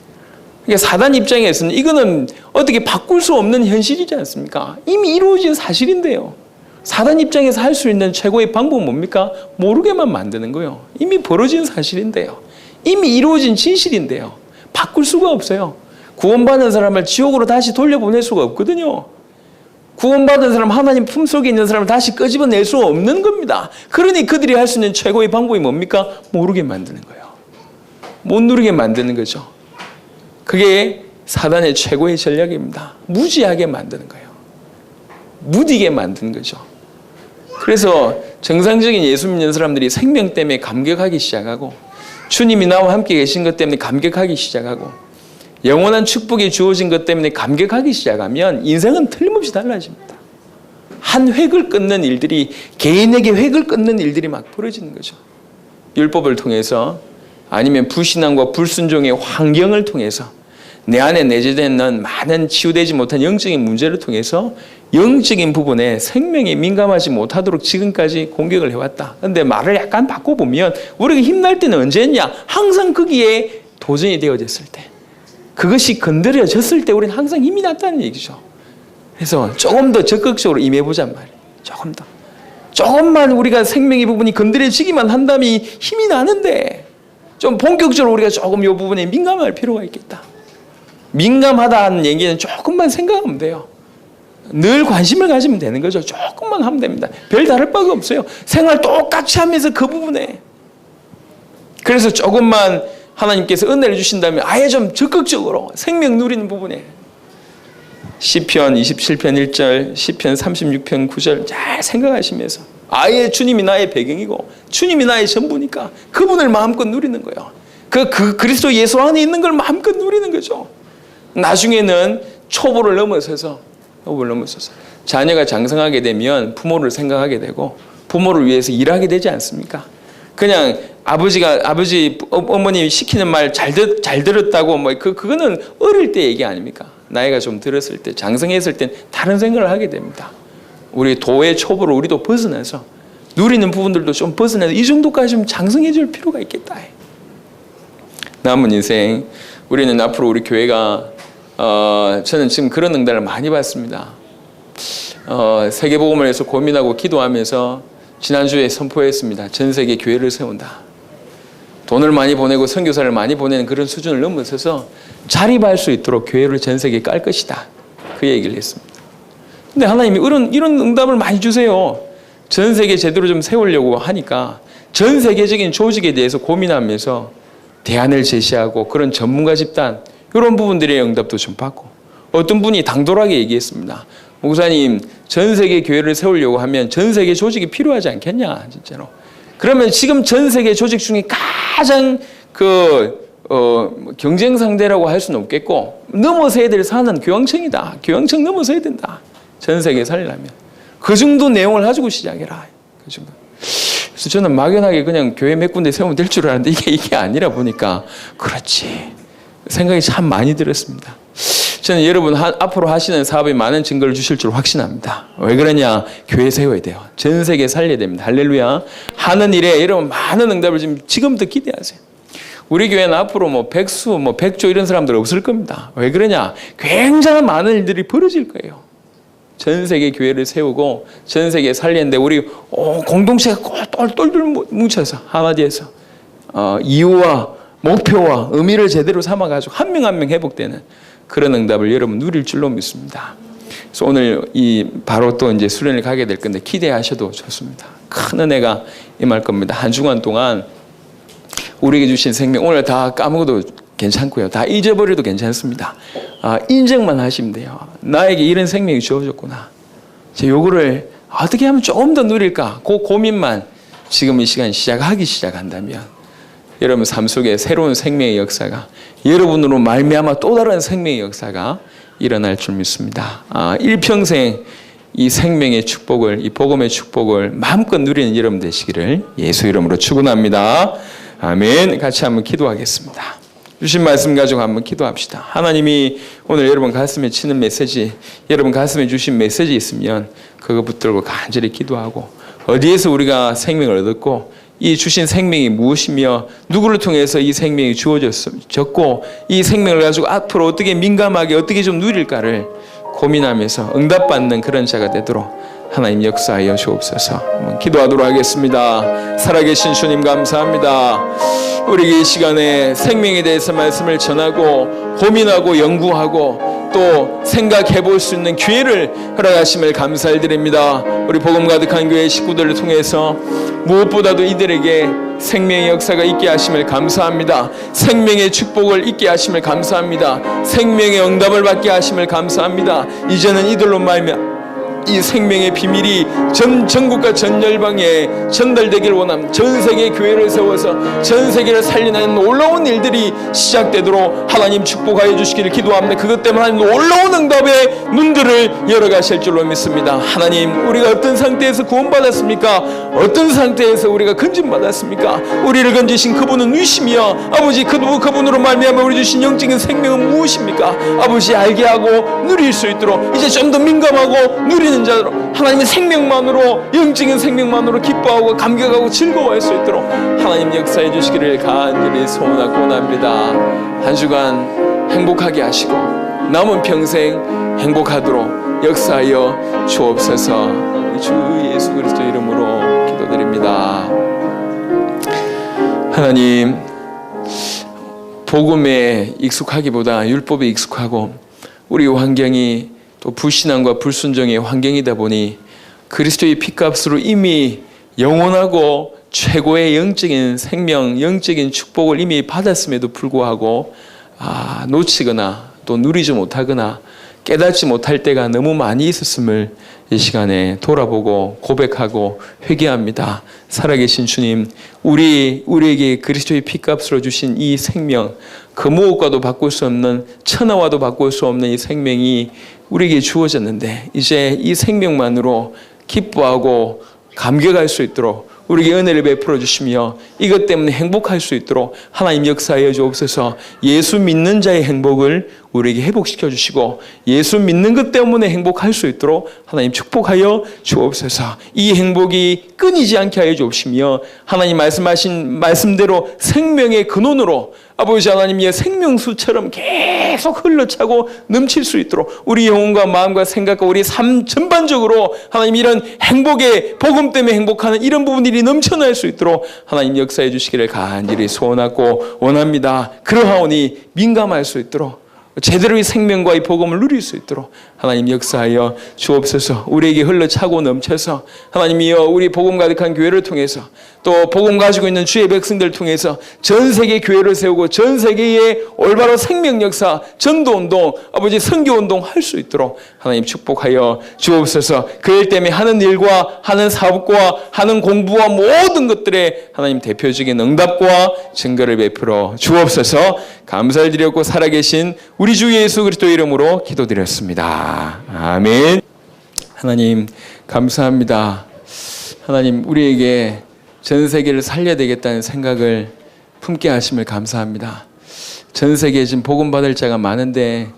A: 그러니까 사단 입장에서는 이거는 어떻게 바꿀 수 없는 현실이지 않습니까? 이미 이루어진 사실인데요. 사단 입장에서 할 수 있는 최고의 방법은 뭡니까? 모르게만 만드는 거예요. 이미 벌어진 사실인데요. 이미 이루어진 진실인데요. 바꿀 수가 없어요. 구원받은 사람을 지옥으로 다시 돌려보낼 수가 없거든요. 구원받은 사람, 하나님 품속에 있는 사람을 다시 끄집어낼 수 없는 겁니다. 그러니 그들이 할 수 있는 최고의 방법이 뭡니까? 모르게 만드는 거예요. 못 누리게 만드는 거죠. 그게 사단의 최고의 전략입니다. 무지하게 만드는 거예요. 무디게 만드는 거죠. 그래서 정상적인 예수 믿는 사람들이 생명 때문에 감격하기 시작하고, 주님이 나와 함께 계신 것 때문에 감격하기 시작하고, 영원한 축복이 주어진 것 때문에 감격하기 시작하면 인생은 틀림없이 달라집니다. 한 획을 끊는 일들이, 개인에게 획을 끊는 일들이 막 벌어지는 거죠. 율법을 통해서, 아니면 불신앙과 불순종의 환경을 통해서, 내 안에 내재되는 많은 치유되지 못한 영적인 문제를 통해서 영적인 부분에 생명이 민감하지 못하도록 지금까지 공격을 해왔다. 그런데 말을 약간 바꿔보면, 우리가 힘날 때는 언제였냐? 항상 거기에 도전이 되어졌을 때, 그것이 건드려졌을 때 우리는 항상 힘이 났다는 얘기죠. 그래서 조금 더 적극적으로 임해보잔 말이에요. 조금 더. 조금만 우리가 생명의 부분이 건드려지기만 한다면 힘이 나는데, 좀 본격적으로 우리가 조금 이 부분에 민감할 필요가 있겠다. 민감하다는 얘기는 조금만 생각하면 돼요. 늘 관심을 가지면 되는 거죠. 조금만 하면 됩니다. 별 다를 바가 없어요. 생활 똑같이 하면서 그 부분에. 그래서 조금만 하나님께서 은혜를 주신다면 아예 좀 적극적으로 생명 누리는 부분에, 시편 27편 1절, 시편 36편 9절 잘 생각하시면서, 아예 주님이 나의 배경이고 주님이 나의 전부니까 그분을 마음껏 누리는 거예요. 그 그리스도 예수 안에 있는 걸 마음껏 누리는 거죠. 나중에는 초보를 넘어서서 자녀가 장성하게 되면 부모를 생각하게 되고, 부모를 위해서 일하게 되지 않습니까? 그냥 아버지 어머니 시키는 말 잘 들었다고 그거는 어릴 때 얘기 아닙니까? 나이가 좀 들었을 때, 장성했을 땐 다른 생각을 하게 됩니다. 우리 도의 초보를 우리도 벗어나서 누리는 부분들도 좀 벗어나서 이 정도까지 좀 장성해 줄 필요가 있겠다. 남은 인생 우리는 앞으로 우리 교회가 저는 지금 그런 응답을 많이 받습니다. 세계복음을 위해서 고민하고 기도하면서 지난주에 선포했습니다. 전 세계 교회를 세운다. 돈을 많이 보내고 선교사를 많이 보내는 그런 수준을 넘어서서 자립할 수 있도록 교회를 전 세계에 깔 것이다. 그 얘기를 했습니다. 근데 하나님이 이런 응답을 많이 주세요. 전 세계 제대로 좀 세우려고 하니까 전 세계적인 조직에 대해서 고민하면서 대안을 제시하고, 그런 전문가 집단, 이런 부분들의 응답도 좀 받고, 어떤 분이 당돌하게 얘기했습니다. 목사님, 전 세계 교회를 세우려고 하면 전 세계 조직이 필요하지 않겠냐, 진짜로. 그러면 지금 전 세계 조직 중에 가장 경쟁 상대라고 할 수는 없겠고, 넘어서야 될 산은 교황청이다. 교황청 넘어서야 된다. 전 세계 살리려면. 그 정도 내용을 가지고 시작해라. 그 정도. 그래서 저는 막연하게 그냥 교회 몇 군데 세우면 될 줄 알았는데 이게 아니라 보니까 그렇지. 생각이 참 많이 들었습니다. 저는 여러분 앞으로 하시는 사업에 많은 증거를 주실 줄 확신합니다. 왜 그러냐? 교회 세워야 돼요. 전 세계 살려야 됩니다. 할렐루야. 하는 일에 여러분 많은 응답을 지금부터 기대하세요. 우리 교회는 앞으로 백수, 백조 이런 사람들 없을 겁니다. 왜 그러냐? 굉장한 많은 일들이 벌어질 거예요. 전 세계 교회를 세우고 전 세계 살리는데 우리 공동체가 똘똘 뭉쳐서 한마디에서 이유와 목표와 의미를 제대로 삼아가지고 한 명 한 명 회복되는 그런 응답을 여러분 누릴 줄로 믿습니다. 그래서 오늘 바로 또 이제 수련을 가게 될 건데 기대하셔도 좋습니다. 큰 은혜가 임할 겁니다. 한 주간 동안 우리에게 주신 생명, 오늘 다 까먹어도 괜찮고요. 다 잊어버려도 괜찮습니다. 인정만 하시면 돼요. 나에게 이런 생명이 주어졌구나. 요거를 어떻게 하면 조금 더 누릴까? 그 고민만 지금 이 시간 시작한다면 여러분 삶 속에 새로운 생명의 역사가, 여러분으로 말미암아 또 다른 생명의 역사가 일어날 줄 믿습니다. 일평생 이 생명의 축복을, 이 복음의 축복을 마음껏 누리는 여러분 되시기를 예수 이름으로 축원합니다. 아멘. 같이 한번 기도하겠습니다. 주신 말씀 가지고 한번 기도합시다. 하나님이 오늘 여러분 가슴에 치는 메시지, 여러분 가슴에 주신 메시지 있으면 그거 붙들고 간절히 기도하고, 어디에서 우리가 생명을 얻었고 이 주신 생명이 무엇이며 누구를 통해서 이 생명이 주어졌고 이 생명을 가지고 앞으로 어떻게 민감하게 어떻게 좀 누릴까를 고민하면서 응답받는 그런 자가 되도록 하나님 역사하여 주옵소서. 기도하도록 하겠습니다. 살아계신 주님 감사합니다. 우리 이 시간에 생명에 대해서 말씀을 전하고 고민하고 연구하고 또 생각해 볼 수 있는 기회를 허락하심을 감사드립니다. 우리 복음 가득한 교회 식구들을 통해서 무엇보다도 이들에게 생명의 역사가 있게 하심을 감사합니다. 생명의 축복을 있게 하심을 감사합니다. 생명의 응답을 받게 하심을 감사합니다. 이제는 이들로 말미암아 이 생명의 비밀이 전 전국과 전 열방에 전달되길 원합니다. 전 세계 교회를 세워서 전 세계를 살리는 놀라운 일들이 시작되도록 하나님 축복하여 주시기를 기도합니다. 그것 때문에 하나님 놀라운 응답의 문들을 열어가실 줄로 믿습니다. 하나님, 우리가 어떤 상태에서 구원받았습니까? 어떤 상태에서 우리가 건진받았습니까? 우리를 건지신 그분은 누구시며 아버지, 그분으로 말미암아 우리 주신 영적인 생명은 무엇입니까? 아버지, 알게 하고 누릴 수 있도록 이제 좀 더 민감하고 누리는 자로 하나님의 생명만으로, 영적인 생명만으로 기뻐하고 감격하고 즐거워할 수 있도록 하나님 역사해 주시기를 간절히 소원하고 원합니다. 한 주간 행복하게 하시고 남은 평생 행복하도록 역사하여 주옵소서. 주 예수 그리스도 이름으로 기도드립니다. 하나님, 복음에 익숙하기보다 율법에 익숙하고 우리 환경이 또 불신앙과 불순종의 환경이다 보니 그리스도의 피값으로 이미 영원하고 최고의 영적인 생명, 영적인 축복을 이미 받았음에도 불구하고 놓치거나 또 누리지 못하거나 깨닫지 못할 때가 너무 많이 있었음을 이 시간에 돌아보고 고백하고 회개합니다. 살아계신 주님, 우리에게 그리스도의 피값으로 주신 이 생명, 그 무엇과도 바꿀 수 없는, 천하와도 바꿀 수 없는 이 생명이 우리에게 주어졌는데 이제 이 생명만으로 기뻐하고 감격할 수 있도록 우리에게 은혜를 베풀어 주시며 이것 때문에 행복할 수 있도록 하나님 역사하여 주옵소서. 예수 믿는 자의 행복을 우리에게 회복시켜 주시고 예수 믿는 것 때문에 행복할 수 있도록 하나님 축복하여 주옵소서. 이 행복이 끊이지 않게 하여 주옵시며 하나님 말씀하신 말씀대로 생명의 근원으로 아버지 하나님의 생명수처럼 계속 흘러차고 넘칠 수 있도록 우리 영혼과 마음과 생각과 우리 삶 전반적으로 하나님 이런 행복의 복음 때문에 행복하는 이런 부분들이 넘쳐날 수 있도록 하나님 역사해 주시기를 간절히 소원하고 원합니다. 그러하오니 민감할 수 있도록 제대로 이 생명과 이 복음을 누릴 수 있도록 하나님 역사하여 주옵소서. 우리에게 흘러차고 넘쳐서 하나님이여 우리 복음 가득한 교회를 통해서 또 복음 가지고 있는 주의 백성들을 통해서 전 세계 교회를 세우고 전 세계의 올바로 생명 역사, 전도운동, 아버지 선교운동 할 수 있도록 하나님 축복하여 주옵소서. 그 일 때문에 하는 일과 하는 사업과 하는 공부와 모든 것들에 하나님 대표적인 응답과 증거를 베풀어 주옵소서. 감사를 드렸고 살아계신 우리 주 예수 그리스도 이름으로 기도드렸습니다. 아멘. 하나님 감사합니다. 하나님 우리에게 전 세계를 살려야 되겠다는 생각을 품게 하심을 감사합니다. 전 세계에 지금 복음 받을 자가 많은데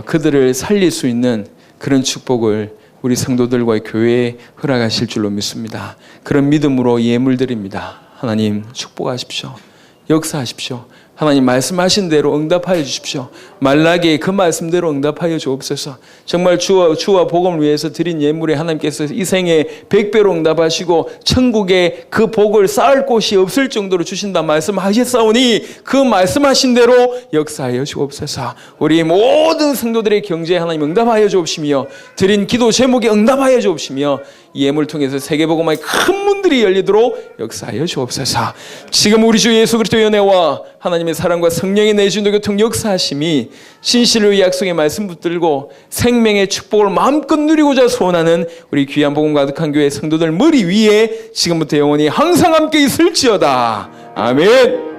A: 그들을 살릴 수 있는 그런 축복을 우리 성도들과 교회에 허락하실 줄로 믿습니다. 그런 믿음으로 예물 드립니다. 하나님 축복하십시오. 역사하십시오. 하나님 말씀하신 대로 응답하여 주십시오. 말라기에 그 말씀대로 응답하여 주옵소서. 정말 주와 복음을 위해서 드린 예물에 하나님께서 이 생에 100배로 응답하시고 천국에 그 복을 쌓을 곳이 없을 정도로 주신다 말씀하셨사오니 그 말씀하신 대로 역사하여 주옵소서. 우리 모든 성도들의 경제에 하나님 응답하여 주옵시며 드린 기도 제목에 응답하여 주옵시며 이 예물을 통해서 세계복음화의 큰 문들이 열리도록 역사하여 주옵소서. 지금 우리 주 예수 그리스도의 은혜와 하나님의 사랑과 성령의 내주는 교통 역사하심이 신실의 약속의 말씀 붙들고 생명의 축복을 마음껏 누리고자 소원하는 우리 귀한 복음 가득한 교회 성도들 머리 위에 지금부터 영원히 항상 함께 있을지어다. 아멘.